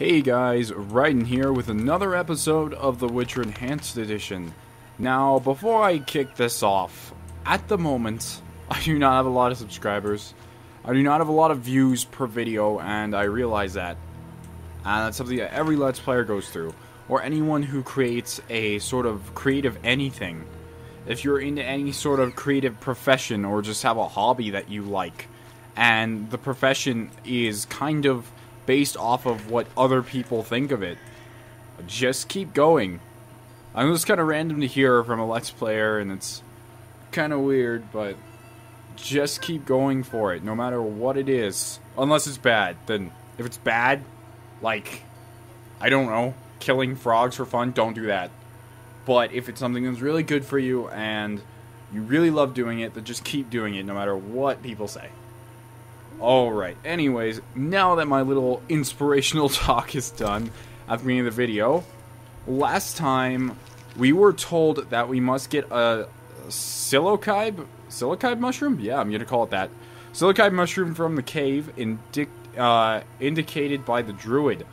Hey guys, Raiden here with another episode of The Witcher Enhanced Edition. Now, before I kick this off, at the moment, I do not have a lot of subscribers. I do not have a lot of views per video, and I realize that. And that's something that every Let's Player goes through, or anyone who creates a sort of creative anything. If you're into any sort of creative profession, or just have a hobby that you like, and the profession is kind of based off of what other people think of it, just keep going. I know it's kind of random to hear from a Let's Player, and it's kind of weird, but just keep going for it, no matter what it is. Unless it's bad. Then, if it's bad, like, I don't know, killing frogs for fun, don't do that. But if it's something that's really good for you, and you really love doing it, then just keep doing it, no matter what people say. Alright, anyways, now that my little inspirational talk is done at the beginning of the video, last time we were told that we must get a silicybe mushroom? Yeah, I'm gonna call it that. Silicybe mushroom from the cave indicated by the druid.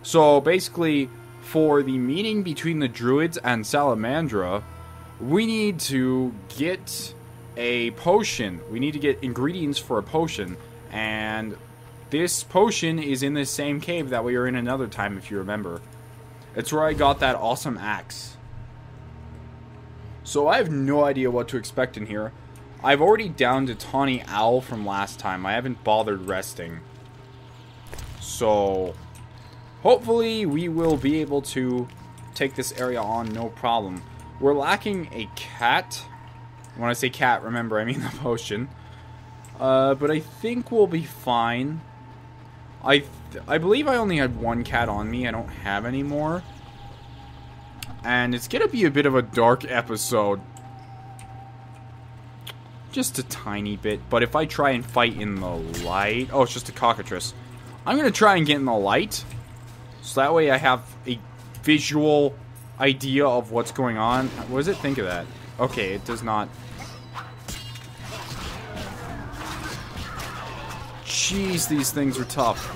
So basically, for the meeting between the druids and Salamandra, we need to get a potion. We need to get ingredients for a potion. And this potion is in the same cave that we were in another time, if you remember. It's where I got that awesome axe. So I have no idea what to expect in here. I've already downed a tawny owl from last time. I haven't bothered resting. So hopefully we will be able to take this area on no problem. We're lacking a cat. When I say cat, remember, I mean the potion. But I think we'll be fine. I believe I only had one cat on me. I don't have any more. And it's gonna be a bit of a dark episode. Just a tiny bit. But if I try and fight in the light... Oh, it's just a cockatrice. I'm gonna try and get in the light. So that way I have a visual idea of what's going on. What does it think of that? Okay, it does not... Jeez, these things are tough.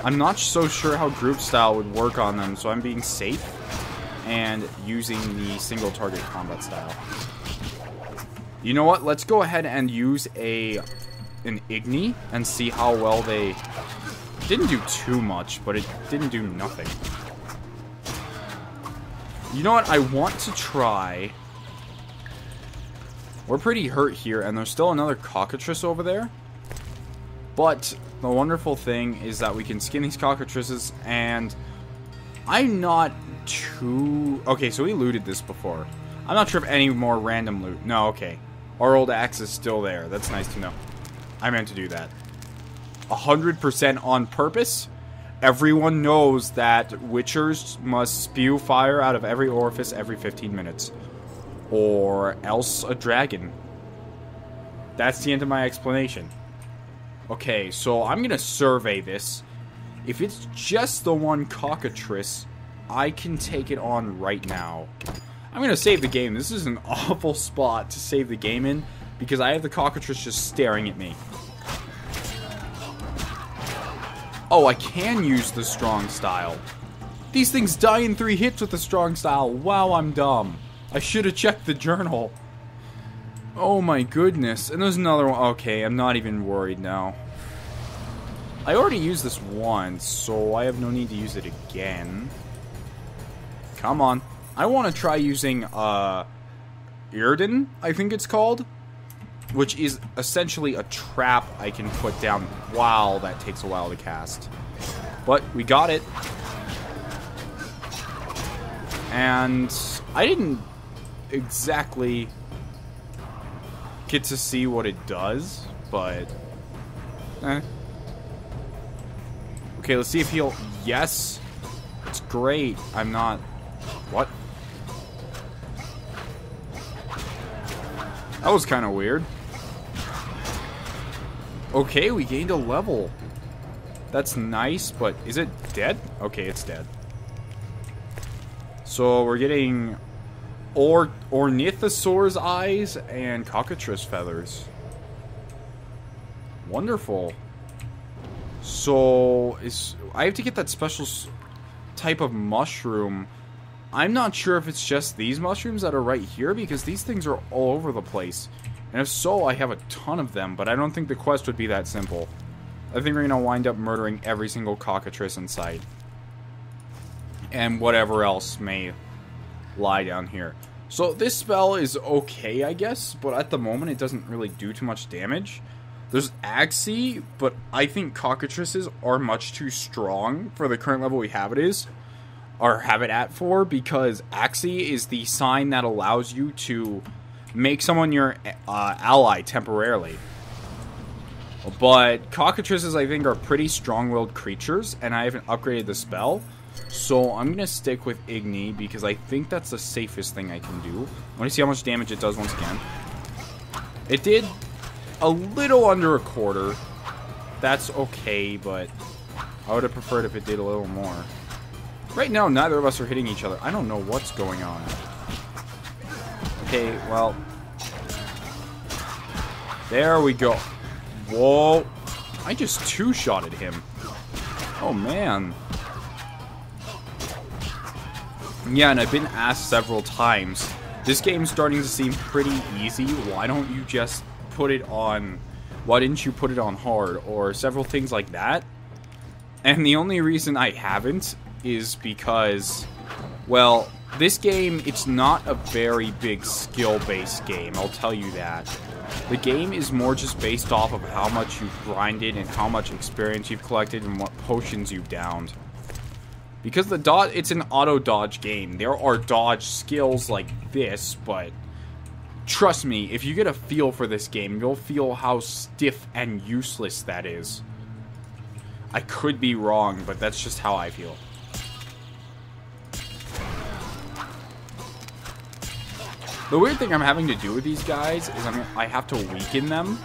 I'm not so sure how group style would work on them, so I'm being safe and using the single target combat style. You know what? Let's go ahead and use an Igni and see how well they... Didn't do too much, but it didn't do nothing. You know what? I want to try... We're pretty hurt here, and there's still another cockatrice over there. But the wonderful thing is that we can skin these cockatrices, and I'm not too... Okay, so we looted this before. I'm not sure if any more random loot. No, okay. Our old axe is still there. That's nice to know. I meant to do that. 100% on purpose. Everyone knows that witchers must spew fire out of every orifice every 15 minutes. Or else a dragon. That's the end of my explanation. Okay, so I'm gonna survey this. If it's just the one cockatrice, I can take it on right now. I'm gonna save the game. This is an awful spot to save the game in, because I have the cockatrice just staring at me. Oh, I can use the strong style. These things die in 3 hits with the strong style. Wow, I'm dumb. I should have checked the journal. Oh my goodness. And there's another one. Okay, I'm not even worried now. I already used this once, so I have no need to use it again. Come on. I want to try using, Raiden, I think it's called. Which is essentially a trap I can put down. Wow, that takes a while to cast. But we got it. And I didn't exactly get to see what it does, but okay, let's see if he'll... Yes, it's great. I'm not... What? That was kind of weird. Okay, we gained a level. That's nice, but is it dead? Okay, it's dead. So we're getting Ornithosaur's eyes and cockatrice feathers. Wonderful. So, I have to get that special type of mushroom. I'm not sure if it's just these mushrooms that are right here, because these things are all over the place. And if so, I have a ton of them, but I don't think the quest would be that simple. I think we're going to wind up murdering every single cockatrice in sight. And whatever else may lie down here. So this spell is okay, I guess, but at the moment it doesn't really do too much damage. There's Axie, but I think cockatrices are much too strong for the current level we have it at for, because Axie is the sign that allows you to make someone your ally temporarily. But cockatrices, I think, are pretty strong-willed creatures, and I haven't upgraded the spell. So I'm going to stick with Igni, because I think that's the safest thing I can do. I want to see how much damage it does once again. It did a little under a quarter. That's okay, but I would have preferred if it did a little more. Right now, neither of us are hitting each other. I don't know what's going on. Okay, well. There we go. Whoa. I just two-shotted him. Oh, man. Yeah, and I've been asked several times, this game's starting to seem pretty easy. Why don't you just put it on... Why didn't you put it on hard? Or several things like that. And the only reason I haven't is because, well, this game, it's not a very big skill-based game, I'll tell you that. The game is more just based off of how much you've grinded and how much experience you've collected and what potions you've downed. Because it's an auto-dodge game. There are dodge skills like this, but trust me, if you get a feel for this game, you'll feel how stiff and useless that is. I could be wrong, but that's just how I feel. The weird thing I'm having to do with these guys is I have to weaken them.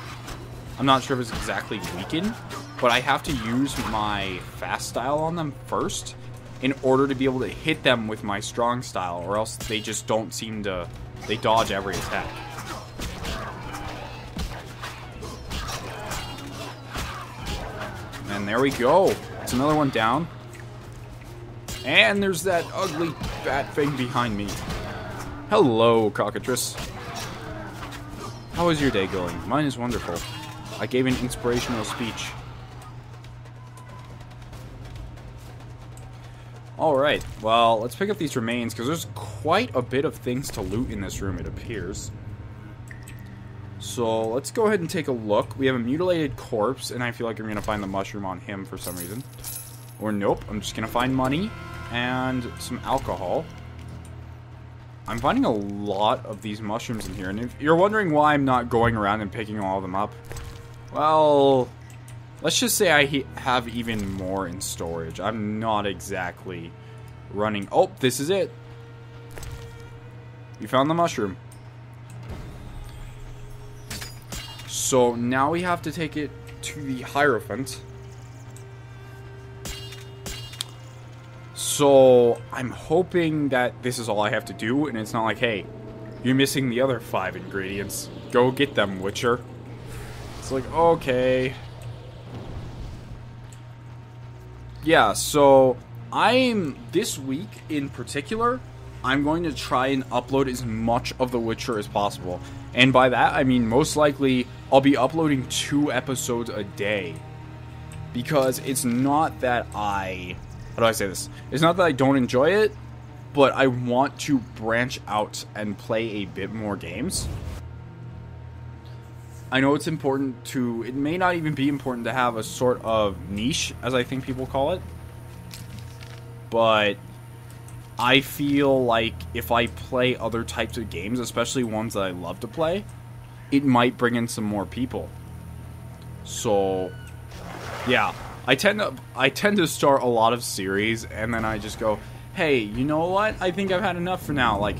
I'm not sure if it's exactly weaken, but I have to use my fast style on them first in order to be able to hit them with my strong style, or else they just don't seem to... They dodge every attack. And there we go. It's another one down. And there's that ugly bat thing behind me. Hello, cockatrice. How is your day going? Mine is wonderful. I gave an inspirational speech. Alright, well, let's pick up these remains, because there's quite a bit of things to loot in this room, it appears. So, let's go ahead and take a look. We have a mutilated corpse, and I feel like I'm going to find the mushroom on him for some reason. Or nope, I'm just going to find money and some alcohol. I'm finding a lot of these mushrooms in here, and if you're wondering why I'm not going around and picking all of them up, well, let's just say I have even more in storage. I'm not exactly running... Oh, this is it. We found the mushroom. So now we have to take it to the Hierophant. So I'm hoping that this is all I have to do, and it's not like, hey, you're missing the other 5 ingredients. Go get them, Witcher. It's like, okay. Yeah, so this week in particular, I'm going to try and upload as much of The Witcher as possible. And by that, I mean most likely I'll be uploading 2 episodes a day. Because it's not that how do I say this? It's not that I don't enjoy it, but I want to branch out and play a bit more games. I know it's important to... It may not even be important to have a sort of niche, as I think people call it. But I feel like if I play other types of games, especially ones that I love to play, it might bring in some more people. So, yeah. I tend to start a lot of series, and then I just go, hey, you know what? I think I've had enough for now. Like,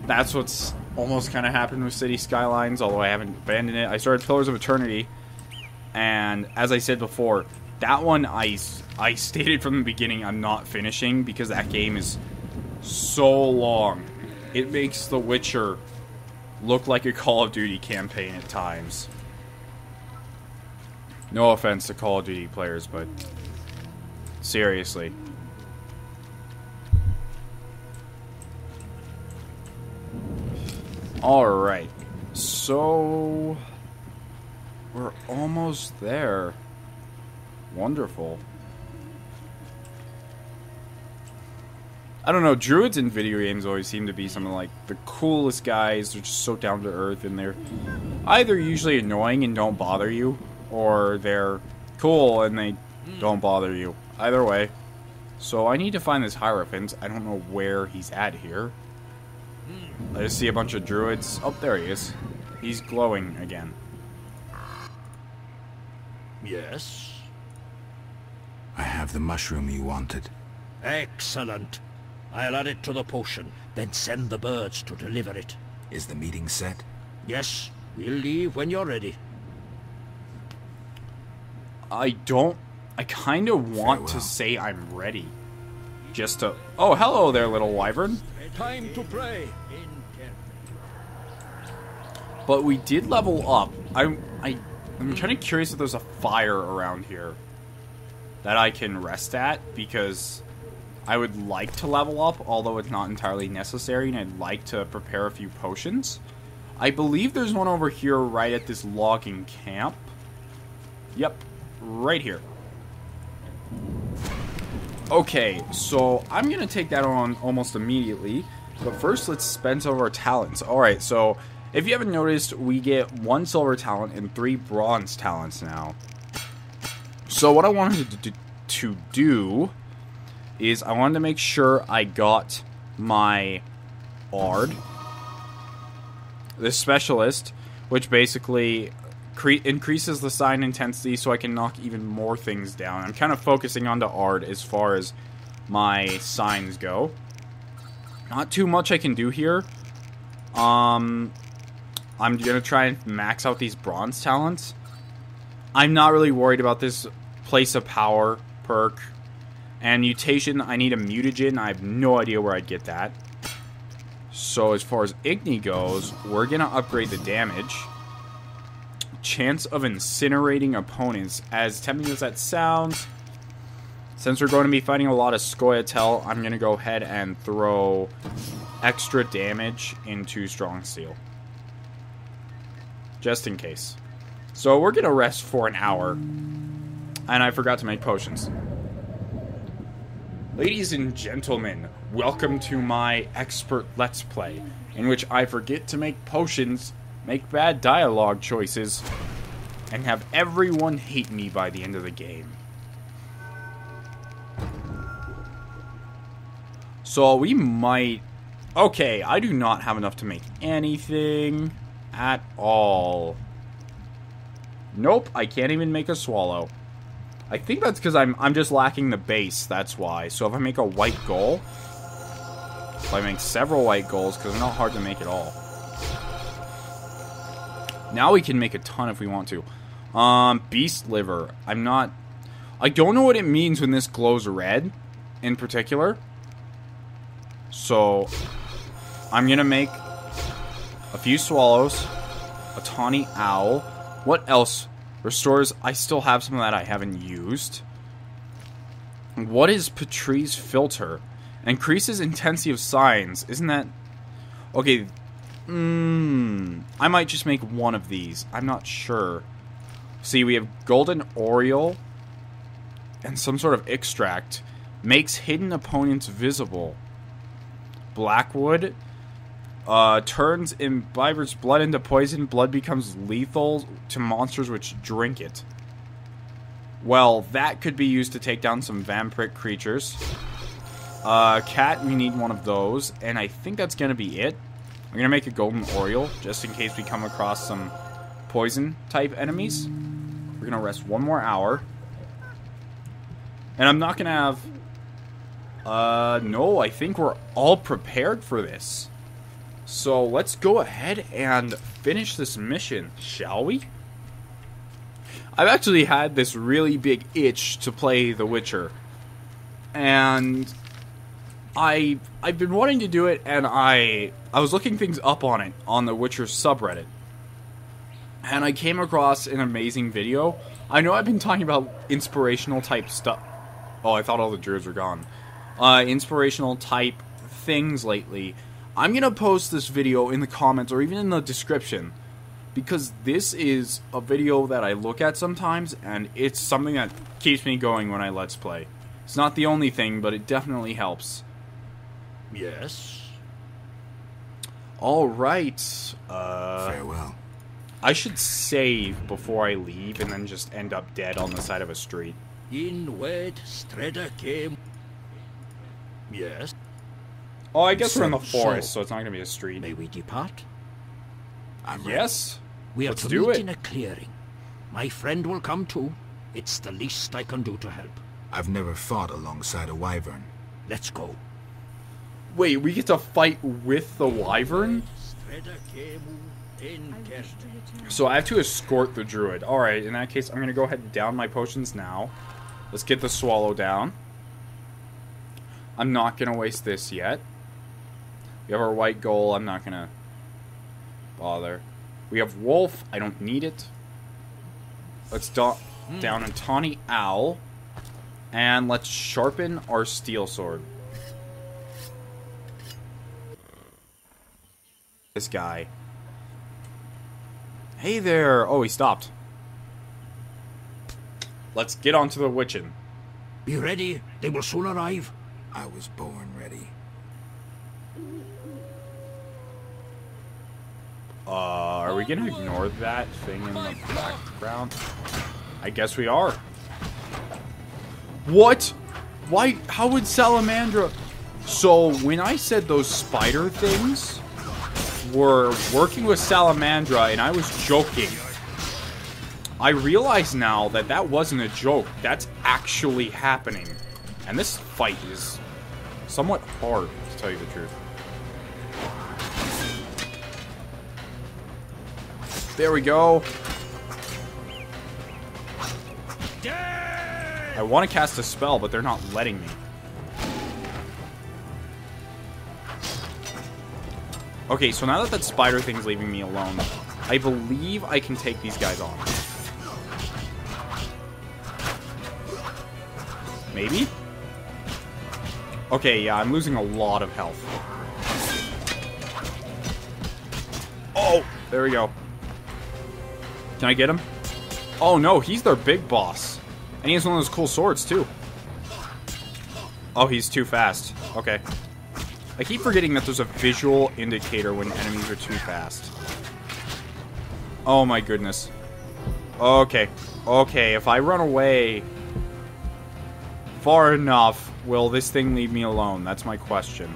that's what's almost kind of happened with City Skylines, although I haven't abandoned it. I started Pillars of Eternity, and as I said before, that one I stated from the beginning I'm not finishing because that game is so long. It makes The Witcher look like a Call of Duty campaign at times. No offense to Call of Duty players, but seriously. Alright, so we're almost there. Wonderful. I don't know, druids in video games always seem to be some of like the coolest guys. They're just so down to earth, and they're either usually annoying and don't bother you, or they're cool and they don't bother you. Either way. So I need to find this Hierophant. I don't know where he's at here. I just see a bunch of druids. Oh, there he is. He's glowing again. Yes? I have the mushroom you wanted. Excellent. I'll add it to the potion, then send the birds to deliver it. Is the meeting set? Yes, we'll leave when you're ready. I kind of want to say I'm ready. Just to... Oh, hello there, little wyvern. Time to pray. But we did level up. I'm kind of curious if there's a fire around here that I can rest at, because I would like to level up, although it's not entirely necessary, and I'd like to prepare a few potions. I believe there's one over here right at this logging camp. Yep, right here. Okay, so I'm going to take that on almost immediately, but first let's spend some of our talents. Alright, so if you haven't noticed, we get 1 silver talent and 3 bronze talents now. So what I wanted to do is I wanted to make sure I got my Ard, the specialist, which basically increases the sign intensity so I can knock even more things down. I'm kind of focusing on the Ard as far as my signs go. Not too much I can do here. I'm going to try and max out these bronze talents. I'm not really worried about this Place of Power perk. And mutation, I need a mutagen. I have no idea where I'd get that. So as far as Igni goes, we're going to upgrade the damage. Chance of incinerating opponents. As tempting as that sounds, since we're going to be fighting a lot of Scoia'tael, I'm going to go ahead and throw extra damage into Strong Steel. Just in case. So we're going to rest for an hour. And I forgot to make potions. Ladies and gentlemen, welcome to my expert Let's Play, in which I forget to make potions, make bad dialogue choices, and have everyone hate me by the end of the game. So we might... Okay, I do not have enough to make anything at all. Nope, I can't even make a swallow. I think that's because I'm just lacking the base, that's why. So if I make a white goal, if I make several white goals, because they're not hard to make at all. Now we can make a ton if we want to. Beast liver. I don't know what it means when this glows red, in particular. So, I'm gonna make a few swallows, a tawny owl. What else? Restores, I still have some of that I haven't used. What is Patrice filter? Increases intensity of signs. Isn't that... Okay. I might just make one of these. I'm not sure. See, we have Golden Oriole and some sort of extract. Makes hidden opponents visible. Blackwood. Turns imbibers blood into poison. Blood becomes lethal to monsters which drink it. Well, that could be used to take down some vampiric creatures. Cat, we need one of those. And I think that's going to be it. I'm going to make a Golden Oriole, just in case we come across some poison-type enemies. We're going to rest one more hour. And I'm not going to have... no, I think we're all prepared for this. So let's go ahead and finish this mission, shall we? I've actually had this really big itch to play The Witcher. And I've been wanting to do it, and I was looking things up on it, on the Witcher subreddit. And I came across an amazing video. I know I've been talking about inspirational type stuff. Oh, I thought all the druids were gone. Inspirational type things lately. I'm gonna post this video in the comments or even in the description, because this is a video that I look at sometimes, and it's something that keeps me going when I Let's Play. It's not the only thing, but it definitely helps. Yes? Alright, Farewell. I should save before I leave and then just end up dead on the side of a street. In wed Streda came. Yes? Oh, I guess we're in the So- forest, so it's not gonna be a street. May we depart? I'm ready. Yes? We are Let's to do meet it. in a clearing. My friend will come too. It's the least I can do to help. I've never fought alongside a wyvern. Let's go. Wait, we get to fight with the wyvern? Streda came in Gerd. So I have to escort the druid. Alright, in that case, I'm gonna go ahead and down my potions now. Let's get the swallow down. I'm not gonna waste this yet. We have our white goal. I'm not gonna bother. We have wolf. I don't need it. Let's down a tawny owl. And let's sharpen our steel sword. This guy. Hey there. Oh, he stopped. Let's get onto the witchin'. Be ready. They will soon arrive. I was born ready. Are we gonna ignore that thing in the background? I guess we are. What? Why? How would Salamandra... So, when I said those spider things were working with Salamandra and I was joking, I realize now that that wasn't a joke. That's actually happening. And this fight is somewhat hard, to tell you the truth. There we go. I want to cast a spell, but they're not letting me. Okay, so now that that spider thing's leaving me alone, I believe I can take these guys on. Maybe? Okay, yeah, I'm losing a lot of health. Oh, there we go. Can I get him? Oh no, he's their big boss. And he has one of those cool swords, too. Oh, he's too fast. Okay. I keep forgetting that there's a visual indicator when enemies are too fast. Oh my goodness. Okay. Okay, if I run away far enough, will this thing leave me alone? That's my question.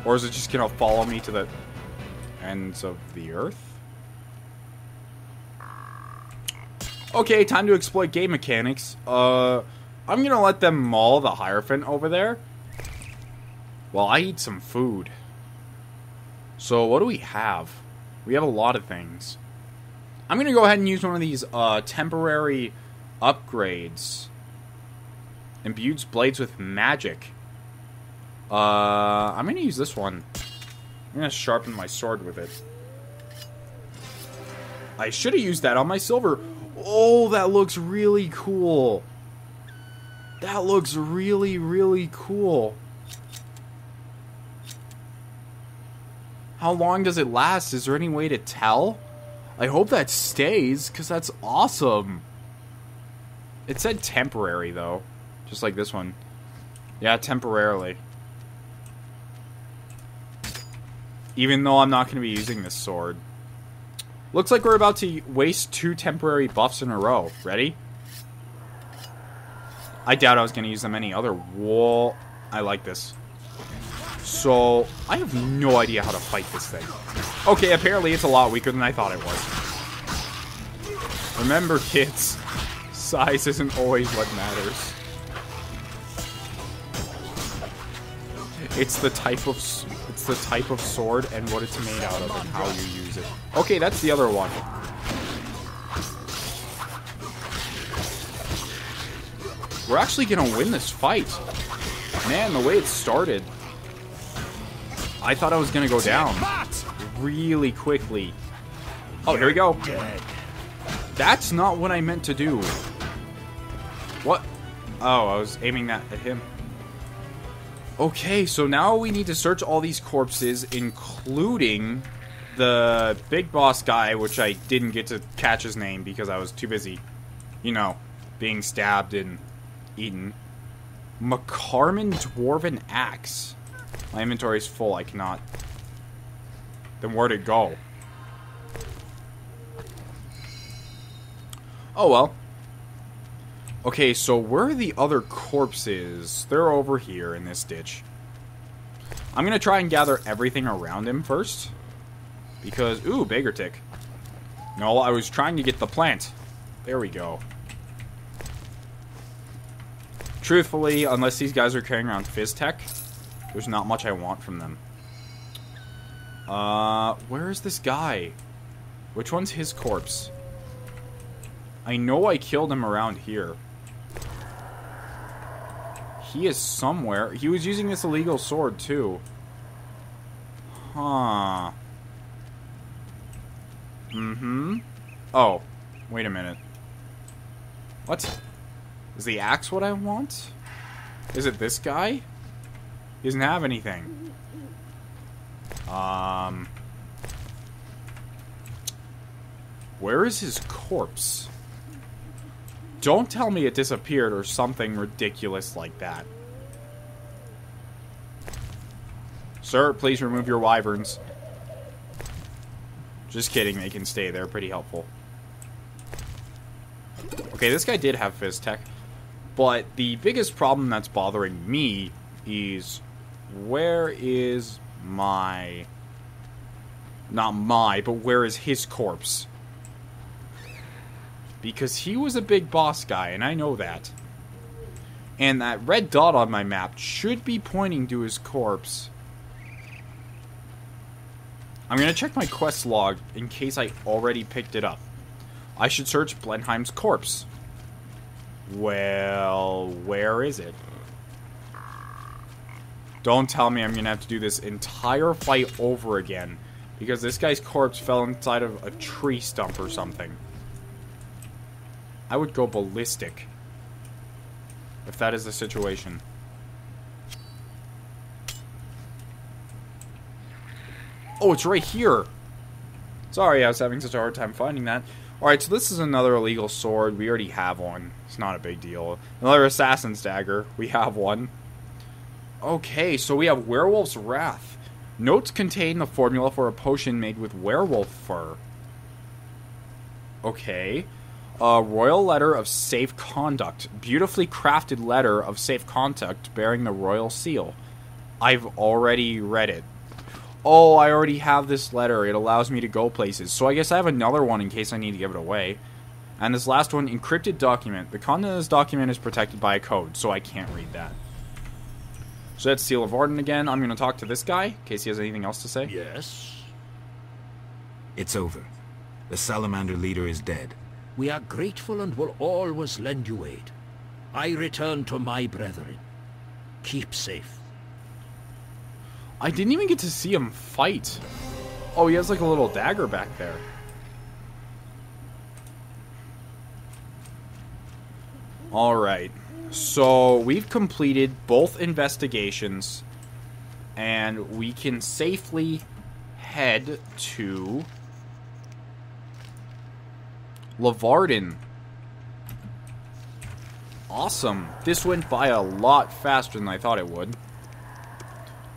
Or is it just gonna follow me to the ends of the earth? Okay, time to exploit game mechanics. I'm gonna let them maul the Hierophant over there while I eat some food. So, what do we have? We have a lot of things. I'm gonna go ahead and use one of these temporary upgrades. Imbues blades with magic. I'm gonna use this one. I'm gonna sharpen my sword with it. I should have used that on my silver. Oh, that looks really cool. That looks really, really cool. How long does it last? Is there any way to tell? I hope that stays, because that's awesome. It said temporary, though. Just like this one. Yeah, temporarily. Even though I'm not going to be using this sword. Looks like we're about to waste 2 temporary buffs in a row. Ready? I doubt I was going to use them any other. Whoa. I like this. So, I have no idea how to fight this thing. Okay, apparently it's a lot weaker than I thought it was. Remember, kids, size isn't always what matters. It's the type of sword and what it's made out of and how you use it. Okay, that's the other one. We're actually gonna win this fight. Man, the way it started, I thought I was gonna go down really quickly. Oh, here we go. That's not what I meant to do. What? Oh, I was aiming that at him. Okay, so now we need to search all these corpses, including the big boss guy, which I didn't get to catch his name because I was too busy, you know, being stabbed and eaten. Macarman Dwarven Axe. My inventory is full, I cannot. Then where'd it go? Oh well. Okay, so where are the other corpses? They're over here in this ditch. I'm gonna try and gather everything around him first. Because, ooh, beggar tick. No, I was trying to get the plant. There we go. Truthfully, unless these guys are carrying around Fizz Tech, there's not much I want from them. Where is this guy? Which one's his corpse? I know I killed him around here. He is somewhere. He was using this illegal sword, too. Huh. Mm-hmm. Oh. Wait a minute. What? Is the axe what I want? Is it this guy? He doesn't have anything. Where is his corpse? Don't tell me it disappeared or something ridiculous like that. Sir, please remove your wyverns. Just kidding, they can stay there. Pretty helpful. Okay, this guy did have Fizz Tech. But the biggest problem that's bothering me is... where is my... not my, but where is his corpse? Because he was a big boss guy, and I know that. And that red dot on my map should be pointing to his corpse. I'm going to check my quest log in case I already picked it up. I should search Blenheim's corpse. Well, where is it? Don't tell me I'm going to have to do this entire fight over again. Because this guy's corpse fell inside of a tree stump or something. I would go ballistic if that is the situation. Oh, it's right here. Sorry, I was having such a hard time finding that. Alright, so this is another illegal sword. We already have one. It's not a big deal. Another assassin's dagger. We have one. Okay, so we have Werewolf's Wrath. Notes contain the formula for a potion made with werewolf fur. Okay. A royal letter of safe conduct. Beautifully crafted letter of safe conduct bearing the royal seal. I've already read it. Oh, I already have this letter. It allows me to go places. So I guess I have another one in case I need to give it away. And this last one, encrypted document. The content of this document is protected by a code, so I can't read that. So that's Seal of Arden again. I'm going to talk to this guy in case he has anything else to say. Yes? It's over. The Salamander leader is dead. We are grateful and will always lend you aid. I return to my brethren. Keep safe. I didn't even get to see him fight. Oh, he has like a little dagger back there. Alright. So, we've completed both investigations. And we can safely head to Lavardin. Awesome. This went by a lot faster than I thought it would.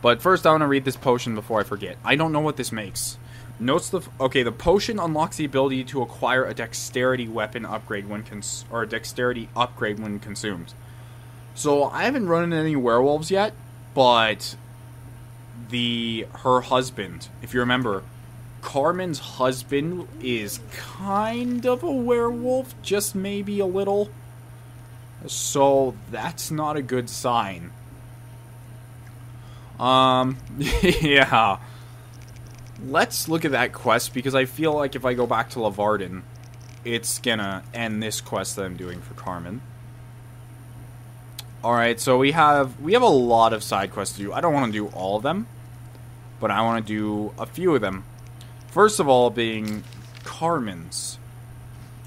But first I want to read this potion before I forget. I don't know what this makes. Notes the... Okay, the potion unlocks the ability to acquire a dexterity weapon upgrade when or a dexterity upgrade when consumed. So I haven't run into any werewolves yet, but her husband, if you remember, Carmen's husband is kind of a werewolf, just maybe a little. So that's not a good sign. Yeah. Let's look at that quest, because I feel like if I go back to Lavardin, it's gonna end this quest that I'm doing for Carmen. Alright, so we have a lot of side quests to do. I don't want to do all of them, but I want to do a few of them. First of all being Carmen's,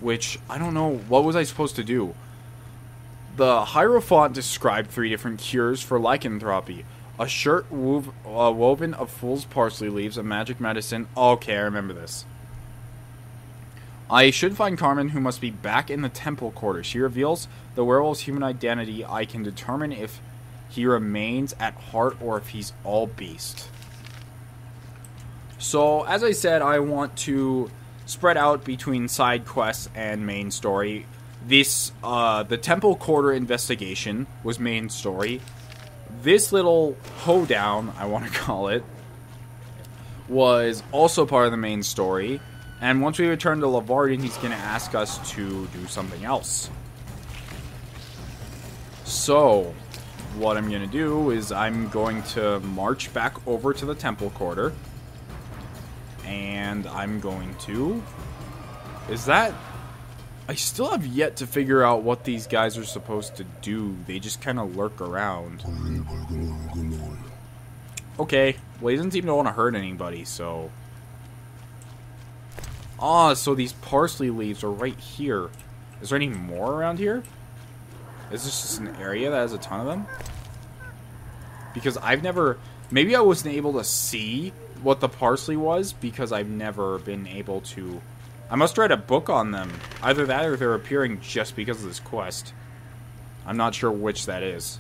which I don't know, what was I supposed to do? The Hierophant described 3 different cures for lycanthropy. A shirt woven of fool's parsley leaves, a magic medicine. Okay, I remember this. I should find Carmen, who must be back in the temple quarters. She reveals the werewolf's human identity. I can determine if he remains at heart or if he's all beast. So, as I said, I want to spread out between side quests and main story. This, the temple quarter investigation was main story. This little hoedown, I want to call it, was also part of the main story. And once we return to Raiden, he's going to ask us to do something else. So, what I'm going to do is I'm going to march back over to the temple quarter. And I'm going to... Is that... I still have yet to figure out what these guys are supposed to do. They just kind of lurk around. Okay. Well, he doesn't seem to want to hurt anybody, so... Ah, so these parsley leaves are right here. Is there any more around here? Is this just an area that has a ton of them? Because I've never... Maybe I wasn't able to see what the parsley was because I've never been able to... I must write a book on them. Either that or they're appearing just because of this quest. I'm not sure which that is.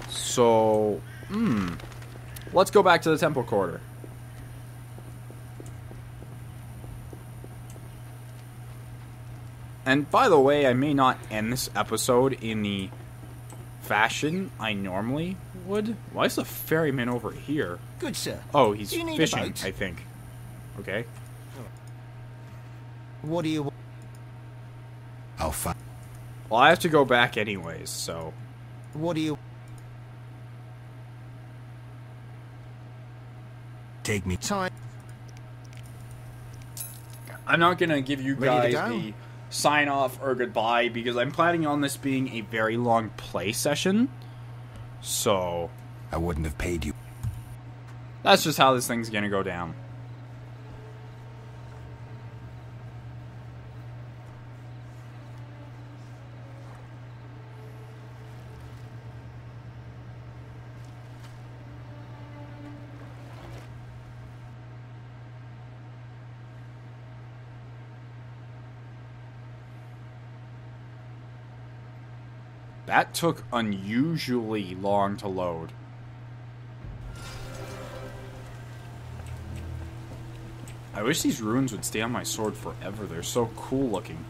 So... Let's go back to the temple quarter. And by the way, I may not end this episode in the fashion I normally would. Why is the ferryman over here? Good, sir. Oh, he's Do you need a fishing, boat? I think. Okay. What do you... I'll find... Well, I have to go back anyways, so... What do you... Take me... Time. I'm not gonna give you Ready to guys go? the sign off or goodbye because I'm planning on this being a very long play session. So... I wouldn't have paid you. That's just how this thing's gonna go down. That took unusually long to load. I wish these runes would stay on my sword forever. They're so cool looking.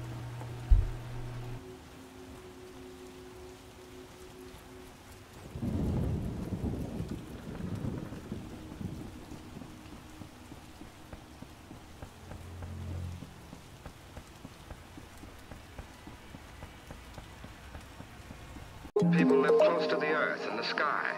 People live close to the earth and the sky.